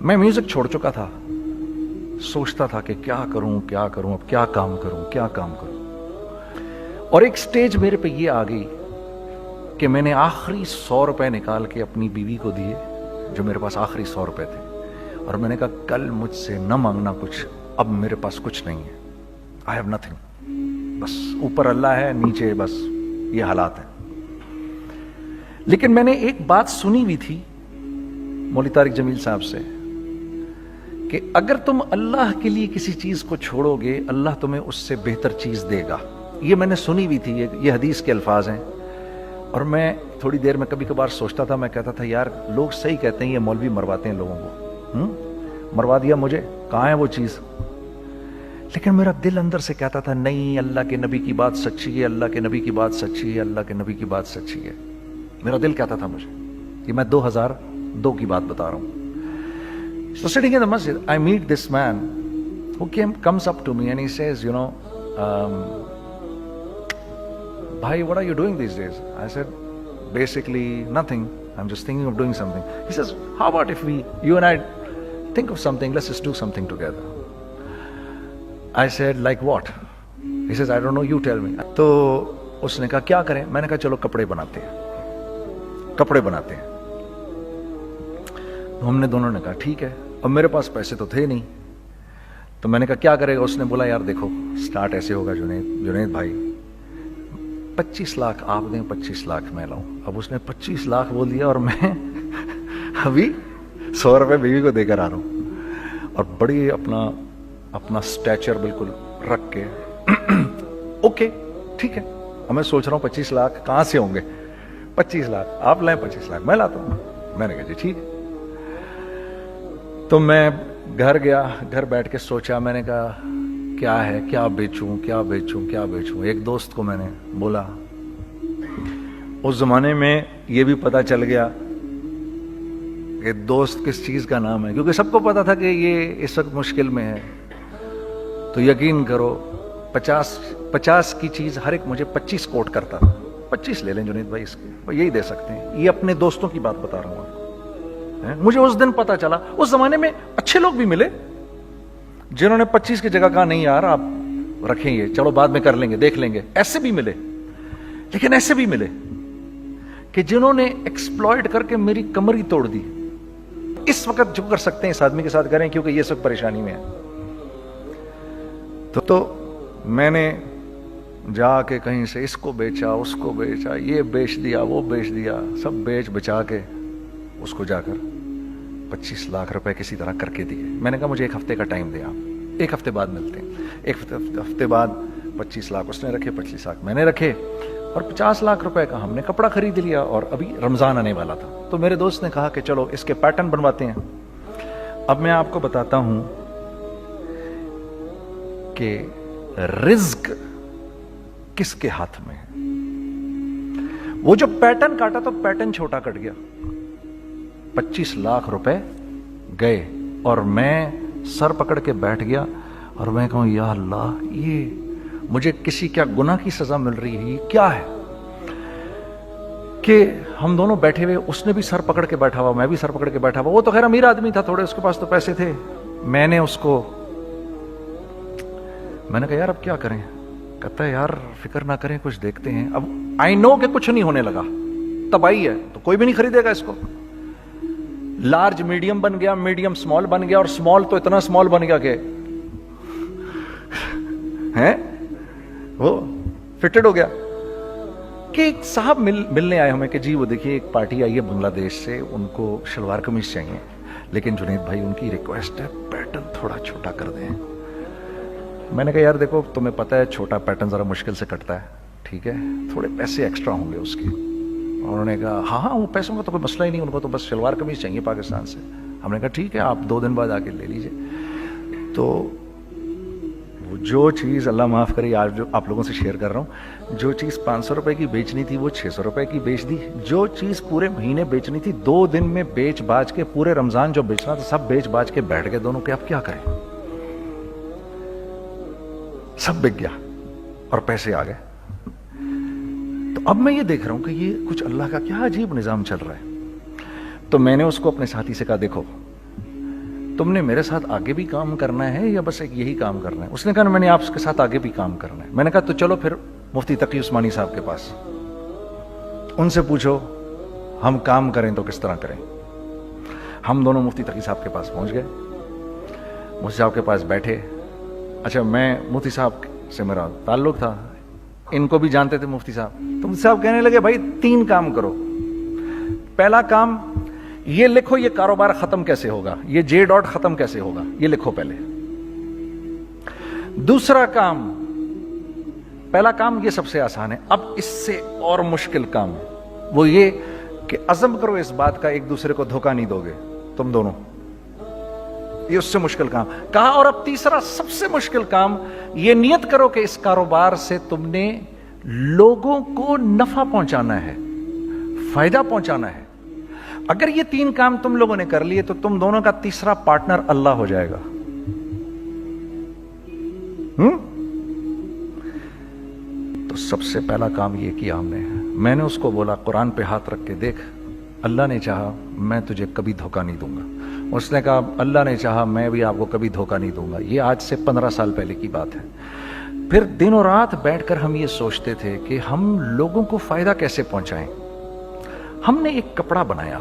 میں میوزک چھوڑ چکا تھا, سوچتا تھا کہ کیا کروں, اب کیا کام کروں. اور ایک سٹیج میرے پہ یہ آ گئی کہ میں نے آخری 100 روپے نکال کے اپنی بیوی کو دیے, جو میرے پاس آخری 100 روپے تھے, اور میں نے کہا کل مجھ سے نہ مانگنا کچھ, اب میرے پاس کچھ نہیں ہے, I have nothing, بس اوپر اللہ ہے, نیچے بس یہ حالات ہیں. لیکن میں نے ایک بات سنی ہوئی تھی مولوی طارق جمیل صاحب سے کہ اگر تم اللہ کے لیے کسی چیز کو چھوڑو گے, اللہ تمہیں اس سے بہتر چیز دے گا. یہ میں نے سنی ہوئی تھی, یہ حدیث کے الفاظ ہیں. اور میں تھوڑی دیر میں کبھی کبھار سوچتا تھا, میں کہتا تھا یار لوگ صحیح کہتے ہیں, یہ مولوی مرواتے ہیں لوگوں کو, مروا دیا مجھے, کہاں ہے وہ چیز. لیکن میرا دل اندر سے کہتا تھا نہیں, اللہ کے نبی کی بات سچی ہے, اللہ کے نبی کی بات سچی ہے, اللہ کے نبی کی بات سچی ہے. میرا دل کہتا تھا مجھے, یہ میں 2002 کی بات بتا رہا ہوں. So sitting in the masjid, I meet this man who comes up to me and he says, you know, bhai, what are you doing these days? I said, basically nothing. I'm just thinking of doing something. He says, how about if you and I think of something, let's just do something together. I said, like what? He says, I don't know, you tell me. تو اس نے کہا کیا کریں؟ میں نے کہا چلو کپڑے بناتے ہیں. ہم نے دونوں نے کہا ٹھیک ہے. اب میرے پاس پیسے تو تھے نہیں, تو میں نے کہا کیا کرے گا. اس نے بولا یار دیکھو سٹارٹ ایسے ہوگا جنید بھائی, 25 لاکھ آپ دیں, 25 لاکھ میں لاؤں. اب اس نے 25 لاکھ بول دیا اور میں ابھی 100 روپے بیوی کو دے کر آ رہا ہوں, اور بڑی اپنا سٹیچر بالکل رکھ کے اوکے ٹھیک ہے. اب میں سوچ رہا ہوں 25 لاکھ کہاں سے ہوں گے, 25 لاکھ آپ لائیں, 25 لاکھ میں لاتا ہوں. میں نے کہا جی ٹھیک ہے. تو میں گھر گیا, گھر بیٹھ کے سوچا, میں نے کہا کیا ہے, کیا بیچوں. ایک دوست کو میں نے بولا, اس زمانے میں یہ بھی پتا چل گیا کہ دوست کس چیز کا نام ہے, کیونکہ سب کو پتا تھا کہ یہ اس وقت مشکل میں ہے. تو یقین کرو 50 کی چیز ہر ایک مجھے 25 کوٹ کرتا تھا. 25 لے لیں جنید بھائی, اس کے یہی دے سکتے ہیں. یہ اپنے دوستوں کی بات بتا رہا ہوں آپ کو. مجھے اس دن پتا چلا, اس زمانے میں اچھے لوگ بھی ملے جنہوں نے 25 کی جگہ کہا نہیں یار آپ رکھیں گے, چلو بعد میں کر لیں گے, دیکھ لیں گے. ایسے بھی ملے, لیکن ایسے بھی ملے کہ جنہوں نے ایکسپلائٹ کر کے میری کمر ہی توڑ دی. اس وقت جو کر سکتے ہیں اس آدمی کے ساتھ کریں, کیونکہ یہ سب پریشانی میں ہے. تو میں نے جا کے کہیں سے اس کو بیچا, اس کو بیچا, یہ بیچ دیا, وہ بیچ دیا, سب بیچ بچا کے اس کو جا کر 25 لاکھ روپے کسی طرح کر کے دیے. میں نے کہا مجھے 1 ہفتے کا ٹائم دے, آپ 1 ہفتے بعد ملتے ہیں. 1 ہفتے بعد 25 لاکھ اس نے رکھے, 25 لاکھ میں نے رکھے, اور 50 لاکھ روپے کا ہم نے کپڑا خرید لیا. اور ابھی رمضان آنے والا تھا, تو میرے دوست نے کہا کہ چلو اس کے پیٹرن بنواتے ہیں. اب میں آپ کو بتاتا ہوں کہ رزق کس کے ہاتھ میں ہے. وہ جو پیٹرن کاٹا تو پیٹرن چھوٹا کٹ گیا, 25 لاکھ روپے گئے, اور میں سر پکڑ کے بیٹھ گیا اور میں کہوں یا اللہ, یہ مجھے کسی کیا گناہ کی سزا مل رہی ہے, یہ کیا ہے. کہ ہم دونوں بیٹھے ہوئے, اس نے بھی سر پکڑ کے بیٹھا ہوا, میں بھی سر پکڑ کے بیٹھا ہوا. وہ تو خیر امیر آدمی تھا تھوڑے, اس کے پاس تو پیسے تھے. میں نے اس کو, میں نے کہا یار اب کیا کریں. کہتا ہے یار فکر نہ کریں, کچھ دیکھتے ہیں. اب آئی نو کہ کچھ نہیں ہونے لگا, تباہی ہے, تو کوئی بھی نہیں خریدے گا اس کو. لارج میڈیم بن گیا, میڈیم سمال بن گیا, اور سمال تو اتنا سمال بن گیا کہ وہ فٹڈ ہو گیا. کہ ایک صاحب ملنے آئے ہمیں کہ جی وہ دیکھیے ایک پارٹی آئی ہے بنگلہ دیش سے, ان کو شلوار قمیص چاہیے, لیکن جنید بھائی ان کی ریکویسٹ ہے پیٹرن تھوڑا چھوٹا کر دیں. میں نے کہا یار دیکھو تمہیں پتہ ہے چھوٹا پیٹرن ذرا مشکل سے کٹتا ہے, ٹھیک ہے, تھوڑے پیسے ایکسٹرا ہوں گے اس کے. انہوں نے کہا ہاں وہ پیسوں کا تو کوئی مسئلہ ہی نہیں, ان کو تو بس شلوار قمیص چاہیے پاکستان سے. ہم نے کہا ٹھیک ہے, آپ 2 دن بعد آ کے لے لیجئے. تو وہ جو چیز, اللہ معاف کرے آج جو آپ لوگوں سے شیئر کر رہا ہوں, جو چیز 500 روپے کی بیچنی تھی وہ 600 روپے کی بیچ دی. جو چیز پورے مہینے بیچنی تھی 2 دن میں بیچ باج کے, پورے رمضان جو بیچنا تھا سب بیچ باج کے بیٹھ گئے دونوں کہ اب کیا کریں. سب بک گیا اور پیسے آ گئے. تو اب میں یہ دیکھ رہا ہوں کہ یہ کچھ اللہ کا کیا عجیب نظام چل رہا ہے. تو میں نے اس کو اپنے ساتھی سے کہا دیکھو تم نے میرے ساتھ آگے بھی کام کرنا ہے یا بس ایک یہی کام کرنا ہے؟ اس نے کہا میں نے آپ کے ساتھ آگے بھی کام کرنا ہے۔ میں نے کہا تو چلو پھر مفتی تقی عثمانی صاحب کے پاس، ان سے پوچھو ہم کام کریں تو کس طرح کریں۔ ہم دونوں مفتی تقی صاحب کے پاس پہنچ گئے، مفتی صاحب کے پاس بیٹھے۔ اچھا میں مفتی صاحب سے میرا تعلق تھا، ان کو بھی جانتے تھے مفتی صاحب، تو مفتی صاحب کہنے لگے بھائی 3 کام کرو۔ پہلا کام یہ لکھو یہ کاروبار ختم کیسے ہوگا، یہ جے ڈاٹ ختم کیسے ہوگا، یہ لکھو پہلے۔ دوسرا کام، پہلا کام یہ سب سے آسان ہے، اب اس سے اور مشکل کام وہ یہ کہ عزم کرو اس بات کا ایک دوسرے کو دھوکہ نہیں دو گے تم دونوں، یہ اس سے مشکل کام کہا۔ اور اب تیسرا سب سے مشکل کام، یہ نیت کرو کہ اس کاروبار سے تم نے لوگوں کو نفع پہنچانا ہے، فائدہ پہنچانا ہے۔ اگر یہ 3 کام تم لوگوں نے کر لیے تو تم دونوں کا تیسرا پارٹنر اللہ ہو جائے گا۔ تو سب سے پہلا کام یہ کیا ہم نے، میں نے اس کو بولا قرآن پہ ہاتھ رکھ کے دیکھ، اللہ نے چاہا میں تجھے کبھی دھوکہ نہیں دوں گا۔ اس نے کہا اللہ نے چاہا میں بھی آپ کو کبھی دھوکہ نہیں دوں گا۔ یہ آج سے 15 سال پہلے کی بات ہے۔ پھر دن و رات بیٹھ کر ہم یہ سوچتے تھے کہ ہم لوگوں کو فائدہ کیسے پہنچائیں۔ ہم نے ایک کپڑا بنایا،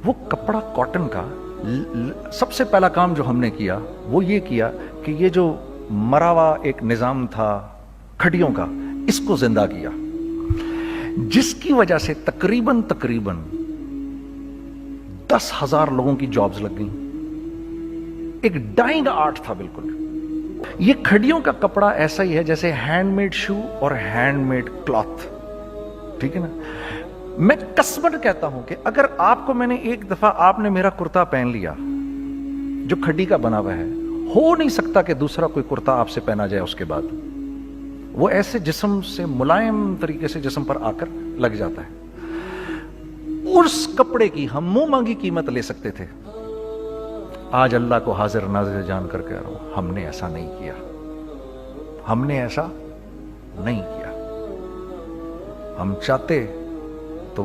وہ کپڑا کاٹن کا۔ سب سے پہلا کام جو ہم نے کیا وہ یہ کیا کہ یہ جو مرا ہوا ایک نظام تھا کھڑیوں کا، اس کو زندہ کیا، جس کی وجہ سے تقریباً 10,000 لوگوں کی جابز لگ گئیں۔ ایک ڈائنگ آرٹ تھا بالکل۔ یہ کھڑیوں کا کپڑا ایسا ہی ہے جیسے ہینڈ میڈ شو اور ہینڈ میڈ کلاتھ، ٹھیک ہے نا۔ میں قسماً کہتا ہوں کہ اگر آپ کو میں نے ایک دفعہ آپ نے میرا کرتا پہن لیا جو کھڑی کا بنا ہوا ہے، ہو نہیں سکتا کہ دوسرا کوئی کرتا آپ سے پہنا جائے اس کے بعد۔ وہ ایسے جسم سے ملائم طریقے سے جسم پر آ کر لگ جاتا ہے۔ اس کپڑے کی ہم منہ مانگی قیمت لے سکتے تھے۔ آج اللہ کو حاضر ناظر جان کر کہہ رہا ہوں، ہم نے ایسا نہیں کیا، ہم نے ایسا نہیں کیا۔ ہم چاہتے تو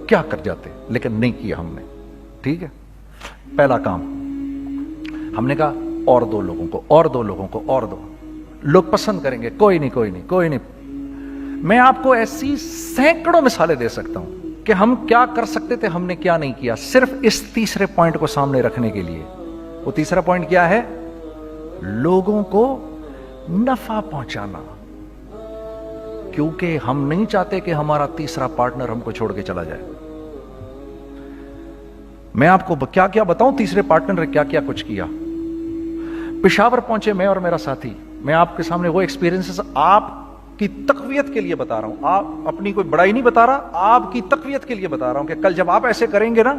کیا کر جاتے، لیکن نہیں کیا ہم نے، ٹھیک ہے۔ پہلا کام ہم نے کہا اور 2 لوگوں کو، اور 2 لوگوں کو، اور 2 لوگ پسند کریں گے، کوئی نہیں کوئی نہیں کوئی نہیں۔ میں آپ کو ایسی سینکڑوں مثالیں دے سکتا ہوں کہ ہم کیا کر سکتے تھے، ہم نے کیا نہیں کیا، صرف اس تیسرے پوائنٹ کو سامنے رکھنے کے لیے۔ وہ تیسرا پوائنٹ کیا ہے؟ لوگوں کو نفع پہنچانا، کیونکہ ہم نہیں چاہتے کہ ہمارا تیسرا پارٹنر ہم کو چھوڑ کے چلا جائے۔ میں آپ کو کیا کیا بتاؤں، تیسرے پارٹنر نے کیا کیا کچھ کیا۔ پشاور پہنچے میں اور میرا ساتھی، میں آپ کے سامنے وہ ایکسپیرینسز آپ کی تقویت کے لیے بتا رہا ہوں، آپ اپنی کوئی بڑائی نہیں بتا رہا، آپ کی تقویت کے لیے بتا رہا ہوں کہ کل جب آپ ایسے کریں گے نا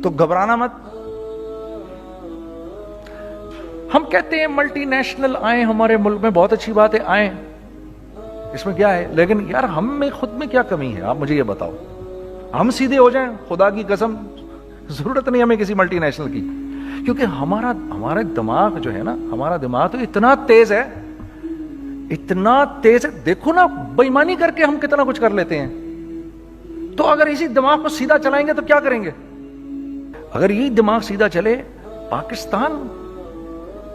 تو گھبرانا مت۔ ہم کہتے ہیں ملٹی نیشنل آئیں ہمارے ملک میں، بہت اچھی بات ہے، آئیں، اس میں کیا ہے، لیکن یار ہم میں خود میں کیا کمی ہے، آپ مجھے یہ بتاؤ۔ ہم سیدھے ہو جائیں، خدا کی قسم ضرورت نہیں ہمیں کسی ملٹی نیشنل کی، کیونکہ ہمارا دماغ جو ہے نا، ہمارا دماغ تو اتنا تیز ہے، اتنا تیز ہے، دیکھو نا بے ایمانی کر کے ہم کتنا کچھ کر لیتے ہیں۔ تو اگر اسی دماغ کو سیدھا چلائیں گے تو کیا کریں گے؟ اگر یہی دماغ سیدھا چلے، پاکستان،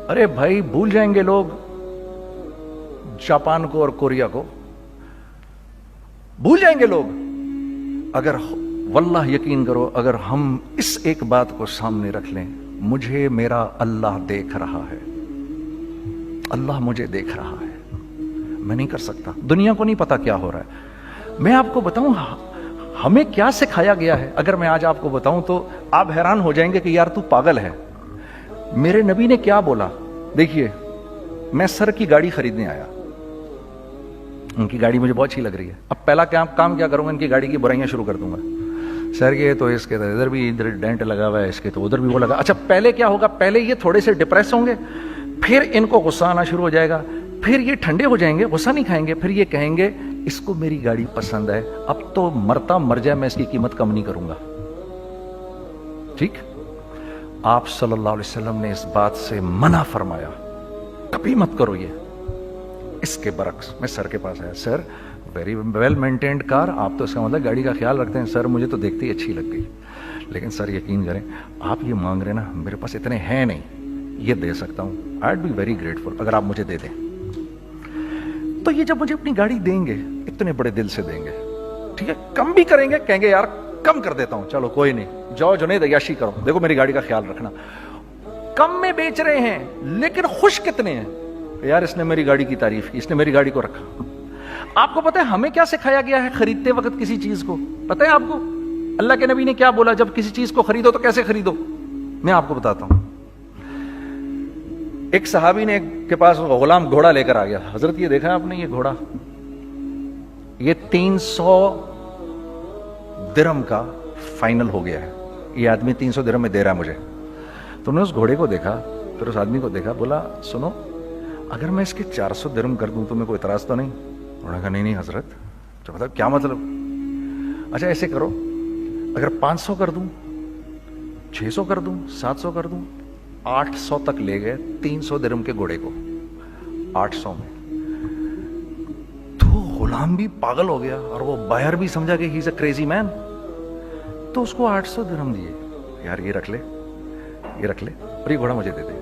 ارے بھائی بھول جائیں گے لوگ جاپان کو اور کوریا کو، بھول جائیں گے لوگ۔ اگر واللہ یقین کرو، اگر ہم اس ایک بات کو سامنے رکھ لیں، مجھے میرا اللہ دیکھ رہا ہے، اللہ مجھے دیکھ رہا ہے، میں نہیں کر سکتا، دنیا کو نہیں پتا کیا ہو رہا ہے۔ میں آپ کو بتاؤں ہمیں کیا سکھایا گیا ہے، اگر میں آج آپ کو بتاؤں تو آپ حیران ہو جائیں گے کہ یار تو پاگل ہے۔ میرے نبی نے کیا بولا؟ دیکھیے، میں سر کی گاڑی خریدنے آیا، ان کی گاڑی مجھے بہت اچھی لگ رہی ہے، اب پہلا کام کیا کروں گا، ان کی گاڑی کی برائیاں شروع کر دوں گا، سر یہ تو اس کے ادھر بھی ادھر ڈینٹ لگا ہوا ہے، اس کے تو ادھر بھی وہ لگا۔ اچھا پہلے کیا ہوگا، پہلے یہ تھوڑے سے ڈپریس ہوں گے، پھر ان کو غصہ آنا شروع ہو جائے گا، پھر یہ ٹھنڈے ہو جائیں گے، غصہ نہیں کھائیں گے، پھر یہ کہیں گے اس کو میری گاڑی پسند ہے، اب تو مرتا مر جائے میں اس کی قیمت کم نہیں کروں گا، ٹھیک۔ آپ صلی اللہ علیہ وسلم نے اس بات سے منع فرمایا، کبھی مت کرو یہ۔ اس کے برعکس میں سر کے پاس آیا، سر ویری ویل مینٹینڈ کار، آپ تو اس کا مطلب گاڑی کا خیال رکھتے ہیں، سر مجھے تو دیکھتے ہی اچھی لگ گئی، لیکن سر یقین کریں آپ یہ مانگ رہے نا, میرے پاس اتنے ہیں نہیں, یہ دے سکتا ہوں, I would be very grateful اگر آپ مجھے دے دیں. تو یہ جب مجھے اپنی گاڑی دیں گے اتنے بڑے دل سے دیں گے, ٹھیک ہے, کم بھی کریں گے, کہیں گے یار کم کر دیتا ہوں, چلو کوئی نہیں, جاؤ جنید عیاشی کرو, دیکھو میری گاڑی کا خیال رکھنا. کم میں بیچ رہے ہیں لیکن خوش کتنے ہیں, یار اس نے میری گاڑی کی تعریف کی, اس نے میری گاڑی کو رکھا. آپ کو پتہ ہے ہمیں کیا سکھایا گیا ہے خریدتے وقت کسی چیز کو؟ پتہ ہے آپ کو اللہ کے نبی نے کیا بولا جب کسی چیز کو خریدو تو کیسے خریدو؟ میں آپ کو بتاتا ہوں. ایک صحابی نے کے پاس غلام گھوڑا لے کر آ گیا. حضرت یہ دیکھا آپ نے, یہ گھوڑا یہ 300 درہم کا فائنل ہو گیا ہے, یہ آدمی 300 درہم میں دے رہا ہے مجھے. تو نے اس گھوڑے کو دیکھا, پھر اس آدمی کو دیکھا, بولا سنو اگر میں اس کے 400 درہم کر دوں تو میں کوئی اعتراض تو نہیں؟ انہوں نے کہا نہیں حضرت. تو مطلب کیا مطلب؟ اچھا ایسے کرو, اگر 500 کر دوں, 600 کر دوں, 700 کر دوں. 800 تک لے گئے 300 درہم کے گھوڑے کو, 800 میں. تو غلام بھی پاگل ہو گیا اور وہ بائر بھی سمجھا کہ ہی از اے کریزی مین. تو اس کو 800 درہم دیے, یار یہ رکھ لے, یہ رکھ لے, اور یہ گھوڑا مجھے دے دے.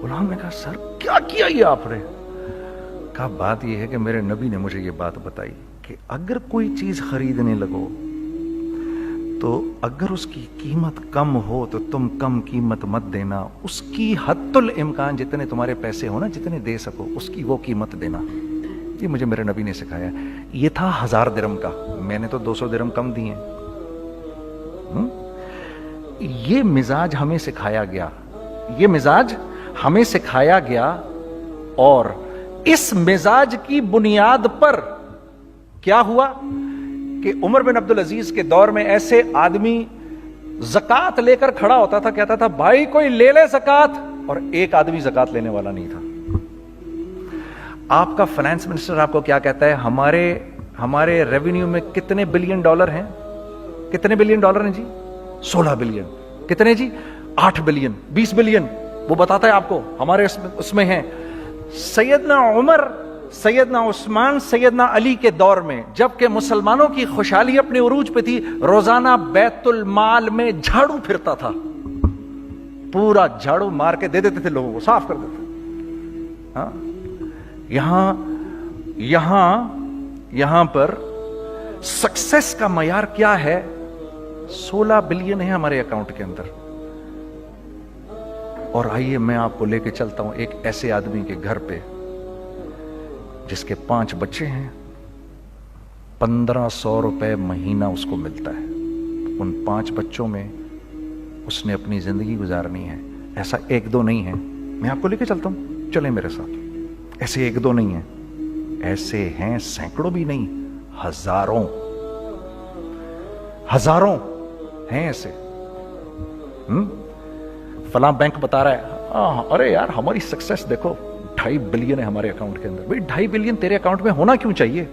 غلام نے کہا سر کیا کیا یہ آپ نے؟ کہا بات یہ ہے کہ میرے نبی نے مجھے یہ بات بتائی کہ اگر کوئی چیز خریدنے لگو تو اگر اس کی قیمت کم ہو تو تم کم قیمت مت دینا, اس کی حد الامکان جتنے تمہارے پیسے ہو نا, جتنے دے سکو اس کی وہ قیمت دینا. یہ مجھے میرے نبی نے سکھایا. یہ تھا 1000 درہم کا, میں نے تو 200 درہم کم دیے. یہ مزاج ہمیں سکھایا گیا, یہ مزاج ہمیں سکھایا گیا. اور اس مزاج کی بنیاد پر کیا ہوا کہ عمر بن عبدالعزیز کے دور میں ایسے آدمی زکات لے کر کھڑا ہوتا تھا, کہتا تھا بھائی کوئی لے لے زکات, اور ایک آدمی زکات لینے والا نہیں تھا. آپ کا فائنانس منسٹر آپ کو کیا کہتا ہے, ہمارے ریونیو میں کتنے بلین ڈالر ہیں؟ کتنے بلین ڈالر ہیں جی؟ 16 بلین. کتنے جی؟ 8 بلین, 20 بلین. وہ بتاتا ہے آپ کو ہمارے اس میں ہیں. سیدنا عمر, سیدنا عثمان, سیدنا علی کے دور میں جبکہ مسلمانوں کی خوشحالی اپنے عروج پہ تھی, روزانہ بیت المال میں جھاڑو پھرتا تھا, پورا جھاڑو مار کے دے دیتے تھے لوگوں کو, صاف کر دیتے. ہاں یہاں پر سکسیس کا معیار کیا ہے؟ 16 بلین ہے ہمارے اکاؤنٹ کے اندر. اور آئیے میں آپ کو لے کے چلتا ہوں ایک ایسے آدمی کے گھر پہ جس کے 5 بچے ہیں, 1500 روپے مہینہ اس کو ملتا ہے. ان 5 بچوں میں اس نے اپنی زندگی گزارنی ہے. ایسا 1-2 نہیں ہے, میں آپ کو لے کے چلتا ہوں, چلیں میرے ساتھ. ایسے 1-2 نہیں ہیں, ایسے ہیں سینکڑوں بھی نہیں, ہزاروں ہیں ایسے. فلاں بینک بتا رہا ہے ارے یار ہماری سکسیس دیکھو 2.5 بلین ہے ہمارے اکاؤنٹ کے اندر. بھائی 2.5 بلین تیرے اکاؤنٹ میں ہونا کیوں چاہیے؟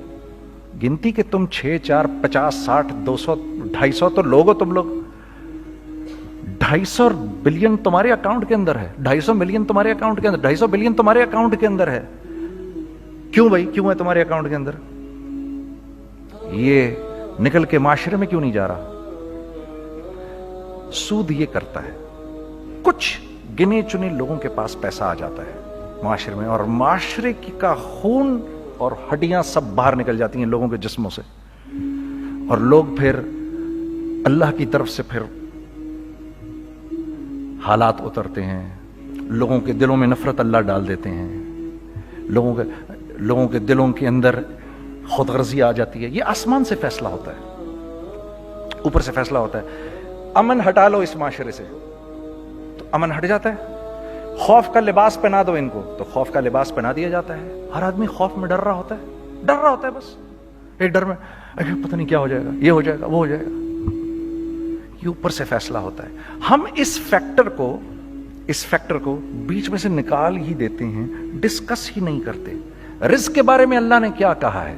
گنتی کہ تم 6, 4, 50, 60, 200, 250 تو لوگ ہو تم لوگ. 250 بلین تمہارے اکاؤنٹ کے اندر ہے, 250 ملین تمہارے اکاؤنٹ کے اندر, 250 بلین تمہارے اکاؤنٹ کے اندر ہے. کیوں بھائی, کیوں ہے تمہارے اکاؤنٹ کے اندر؟ یہ نکل کے معاشرے میں کیوں نہیں جا رہا؟ سود یہ کرتا ہے, کچھ گنے چنے لوگوں کے پاس پیسہ آ جاتا ہے معاشرے میں, اور معاشرے کا خون اور ہڈیاں سب باہر نکل جاتی ہیں لوگوں کے جسموں سے, اور لوگ پھر اللہ کی طرف سے پھر حالات اترتے ہیں, لوگوں کے دلوں میں نفرت اللہ ڈال دیتے ہیں, لوگوں کے دلوں کے اندر خود غرضی آ جاتی ہے. یہ آسمان سے فیصلہ ہوتا ہے, اوپر سے فیصلہ ہوتا ہے. امن ہٹا لو اس معاشرے سے تو امن ہٹ جاتا ہے. خوف کا لباس پہنا دو ان کو تو خوف کا لباس پہنا دیا جاتا ہے. ہر آدمی خوف میں ڈر رہا ہوتا ہے, بس ایک ڈر میں پتہ نہیں کیا ہو جائے گا, یہ ہو جائے گا, وہ ہو جائے گا. یہ اوپر سے فیصلہ ہوتا ہے. ہم اس فیکٹر کو بیچ میں سے نکال ہی دیتے ہیں, ڈسکس ہی نہیں کرتے. رزق کے بارے میں اللہ نے کیا کہا ہے؟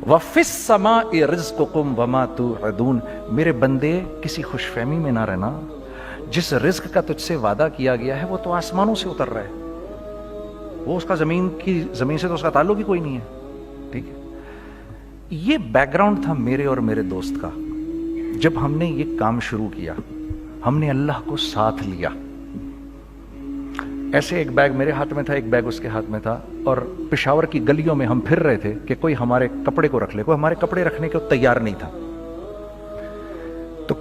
وَفِي السَّمَاءِ رِزْقُكُمْ وَمَا تُوعَدُونَ. میرے بندے کسی خوش فہمی میں نہ رہنا, جس رزق کا تجھ سے وعدہ کیا گیا ہے وہ تو آسمانوں سے اتر رہا ہے, وہ اس کا زمین سے تو اس کا تعلق ہی کوئی نہیں ہے. ٹھیک ہے, یہ بیک گراؤنڈ تھا میرے اور میرے دوست کا جب ہم نے یہ کام شروع کیا. ہم نے اللہ کو ساتھ لیا. ایسے ایک بیگ میرے ہاتھ میں تھا, ایک بیگ اس کے ہاتھ میں تھا, اور پشاور کی گلیوں میں ہم پھر رہے تھے کہ کوئی ہمارے کپڑے کو رکھ لے. کوئی ہمارے کپڑے رکھنے کو تیار نہیں تھا. تو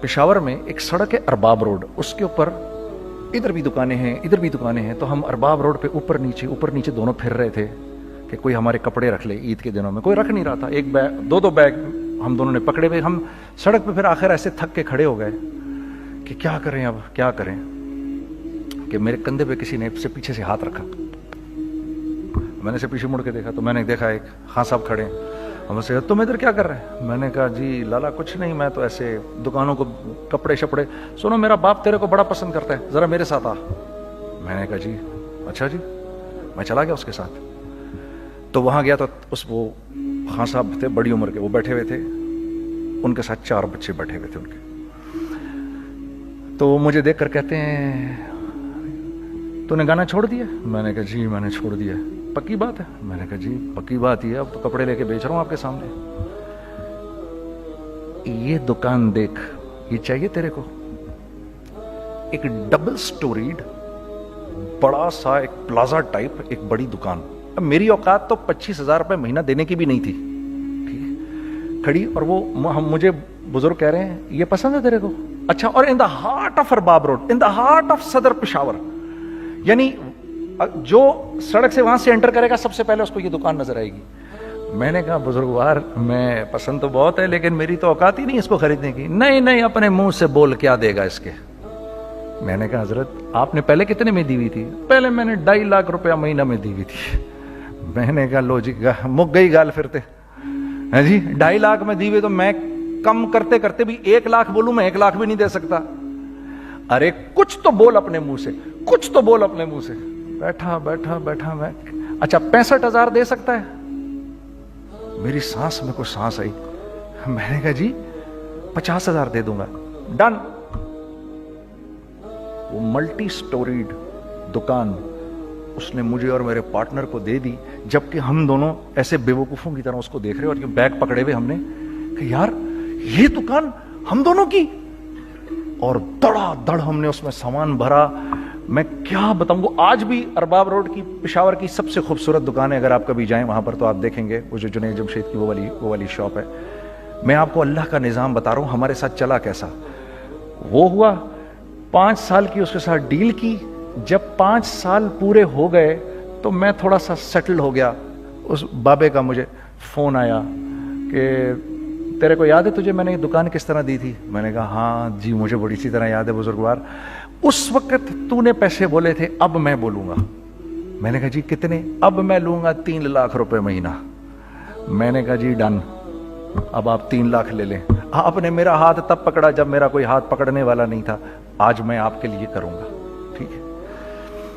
پشاور میں ایک سڑک ہے ارباب روڈ, اس کے اوپر ادھر بھی دکانیں ہیں ادھر بھی دکانیں ہیں. تو ہم ارباب روڈ پہ اوپر نیچے دونوں پھر رہے تھے کہ کوئی ہمارے کپڑے رکھ لے. عید کے دنوں میں کوئی رکھ نہیں رہا تھا. ایک بیگ, دو بیگ ہم دونوں نے پکڑے ہوئے. ہم سڑک پہ پھر آخر ایسے تھک کے کھڑے ہو گئے کہ کیا کریں, اب کیا کریں, کہ میرے کندھے پہ کسی نے سے پیچھے سے ہاتھ رکھا. میں نے سے پیچھے مڑ کے دیکھا تو میں نے دیکھا ایک خان صاحب کھڑے ہیں. ہم سے تم ادھر کیا کر رہے ہیں؟ میں نے کہا جی لالا کچھ نہیں, میں تو ایسے دکانوں کو کپڑے شپڑے. سنو میرا باپ تیرے کو بڑا پسند کرتا ہے, ذرا میرے ساتھ آ. میں نے کہا جی اچھا جی. میں چلا گیا اس کے ساتھ. تو وہاں گیا تو وہ خان صاحب تھے بڑی عمر کے, وہ بیٹھے ہوئے تھے, ان کے ساتھ 4 بچے بیٹھے ہوئے تھے ان کے. تو وہ مجھے دیکھ کر کہتے ہیں تو نے گانا چھوڑ دیا؟ میں نے کہا جی میں نے چھوڑ دیا. پکی بات ہے؟ میں نے کہا جی پکی بات ہی ہے, اب تو کپڑے لے کے بیچ رہا ہوں آپ کے سامنے. یہ دکان دیکھ, یہ چاہیے تیرے کو؟ ایک ڈبل سٹوریڈ بڑا سا ایک پلازا ٹائپ ایک بڑی دکان. اب میری اوقات تو 25,000 روپے مہینہ دینے کی بھی نہیں تھی. ٹھیک کھڑی, اور وہ مجھے بزرگ کہہ رہے ہیں یہ پسند ہے تیرے کو؟ اچھا. اور in the heart of Arbab road, in the heart of Saddar Peshawar, یعنی جو سڑک سے وہاں سے انٹر کرے گا سب سے پہلے اس کو یہ دکان نظر آئے گی. میں نے کہا بزرگوار میں پسند تو بہت ہے لیکن میری تو اوقات ہی نہیں اس کو خریدنے کی. نہیں اپنے منہ سے بول, کیا دے گا اس کے. میں نے کہا حضرت آپ نے پہلے کتنے میں دی ہوئی تھی؟ پہلے میں نے 2.5 لاکھ روپیہ مہینہ میں دی ہوئی تھی. میں نے کہا لو جی مک گئی گال پھرتے جی. 2.5 لاکھ میں دی ہوئی تو میں کم کرتے کرتے بھی 1 لاکھ بولوں, میں 1 لاکھ بھی نہیں دے سکتا. ارے کچھ تو بول اپنے منہ سے, کچھ تو بول اپنے منہ سے. بیٹھا میں, اچھا 65,000 دے سکتا ہے؟ میری سانس میں کوئی سانس آئی. میں نے کہا جی 50,000 دے دوں گا. ڈن. وہ ملٹی سٹوریڈ دکان اس نے مجھے اور میرے پارٹنر کو دے دی, جبکہ ہم دونوں ایسے بے وقوفوں کی طرح اس کو دیکھ رہے, اور یہ بیگ پکڑے ہوئے ہم نے کہ یار یہ دکان ہم دونوں کی. اور دڑا دڑ ہم نے اس میں سامان بھرا. میں کیا بتاؤں, وہ آج بھی ارباب روڈ کی پشاور کی سب سے خوبصورت دکان ہے. اگر آپ کبھی جائیں وہاں پر تو آپ دیکھیں گے وہ جو جنید جمشید کی وہ والی شاپ ہے. میں آپ کو اللہ کا نظام بتا رہا ہوں ہمارے ساتھ چلا کیسا. وہ ہوا 5 سال کی اس کے ساتھ ڈیل کی. جب 5 سال پورے ہو گئے تو میں تھوڑا سا سیٹل ہو گیا. اس بابے کا مجھے فون آیا کہ تیرے کو یاد ہے تجھے میں نے یہ دکان کس طرح دی تھی؟ میں نے کہا ہاں جی مجھے بڑی سی طرح یاد ہے بزرگوار. اس وقت تو نے پیسے بولے تھے, اب میں بولوں گا. میں نے کہا جی کتنے؟ اب میں لوں گا 3 لاکھ روپے مہینہ. میں نے کہا جی ڈن, اب آپ 3 لاکھ لے لیں. آپ نے میرا ہاتھ تب پکڑا جب میرا کوئی ہاتھ پکڑنے والا نہیں تھا. آج میں آپ کے لیے کروں گا. ٹھیک ہے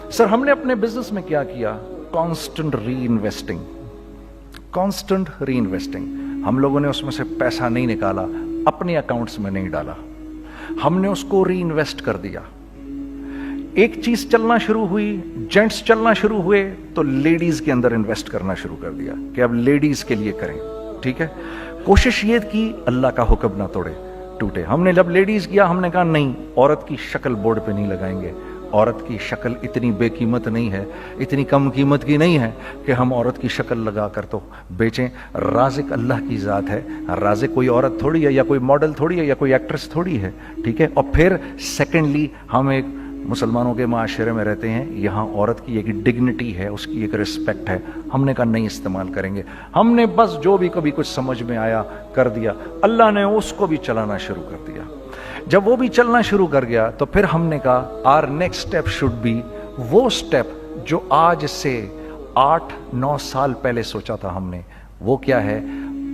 سر. ہم نے اپنے بزنس میں کیا کیا؟ کانسٹنٹ ری انویسٹنگ. ہم لوگوں نے اس میں سے پیسہ نہیں نکالا, اپنے اکاؤنٹس میں نہیں ڈالا, ہم نے اس کو ری انویسٹ کر دیا. ایک چیز چلنا شروع ہوئی, جینٹس چلنا شروع ہوئے, تو لیڈیز کے اندر انویسٹ کرنا شروع کر دیا کہ اب لیڈیز کے لیے کریں. ٹھیک ہے. کوشش یہ کی اللہ کا حکم نہ ٹوٹے. ہم نے جب لیڈیز کیا ہم نے کہا نہیں, عورت کی شکل بورڈ پہ نہیں لگائیں گے. عورت کی شکل اتنی بے قیمت نہیں ہے, اتنی کم قیمت کی نہیں ہے کہ ہم عورت کی شکل لگا کر تو بیچیں. رازق اللہ کی ذات ہے. رازق کوئی عورت تھوڑی ہے, یا کوئی ماڈل تھوڑی ہے, یا کوئی ایکٹریس تھوڑی ہے. ٹھیک ہے. اور پھر سیکنڈلی ہم ایک مسلمانوں کے معاشرے میں رہتے ہیں, یہاں عورت کی ایک ڈگنیٹی ہے, اس کی ایک رسپیکٹ ہے. ہم نے کہا نہیں استعمال کریں گے. ہم نے بس جو بھی کبھی کچھ سمجھ میں آیا کر دیا. اللہ نے اس کو بھی چلانا شروع کر دیا. جب وہ بھی چلنا شروع کر گیا تو پھر ہم نے کہا our next step should be وہ اسٹیپ جو آج سے 8-9 سال پہلے سوچا تھا ہم نے. وہ کیا ہے؟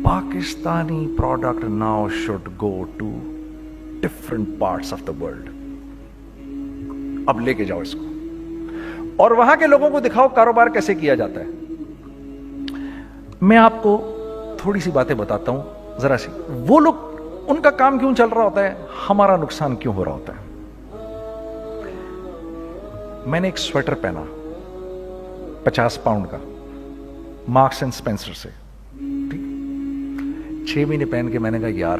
Pakistani product now should go to different parts of the world. اب لے کے جاؤ اس کو, اور وہاں کے لوگوں کو دکھاؤ کاروبار کیسے کیا جاتا ہے. میں آپ کو تھوڑی سی باتیں بتاتا ہوں ذرا سی. وہ لوگ ان کا کام کیوں چل رہا ہوتا ہے, ہمارا نقصان کیوں ہو رہا ہوتا ہے. میں نے ایک سویٹر پہنا 50 پاؤنڈ کا, مارکس اینڈ اسپینسر سے. 6 مہینے پہن کے میں نے کہا یار